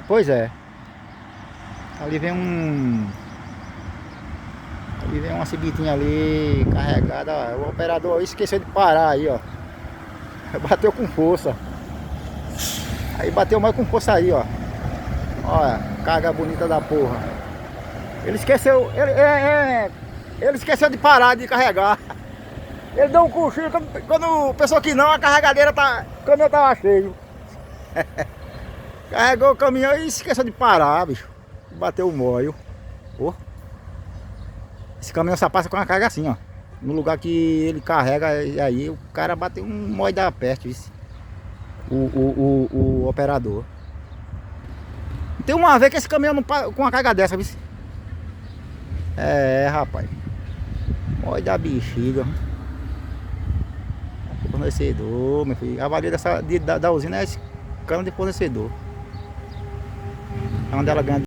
Pois é. Ali vem um. Ali vem uma cibitinha ali carregada. Ó. O operador aí esqueceu de parar aí, ó. Bateu com força. Aí bateu mais com força aí, ó. Olha, carga bonita da porra. Ele esqueceu. Ele esqueceu de parar de carregar. Ele deu um cochilo quando pensou que não, a carregadeira tá. O caminhão tava cheio. Carregou o caminhão e esqueceu de parar, bicho. Bateu o móio. Oh. Esse caminhão só passa com a carga assim, ó. No lugar que ele carrega, e aí o cara bateu um móio da peste, viu? O operador. Tem uma vez que esse caminhão não passa com uma carga dessa, viu? É, rapaz. Móio da bexiga. Fornecedor, meu filho. A valia da usina é esse cano de fornecedor. É onde ela ganha.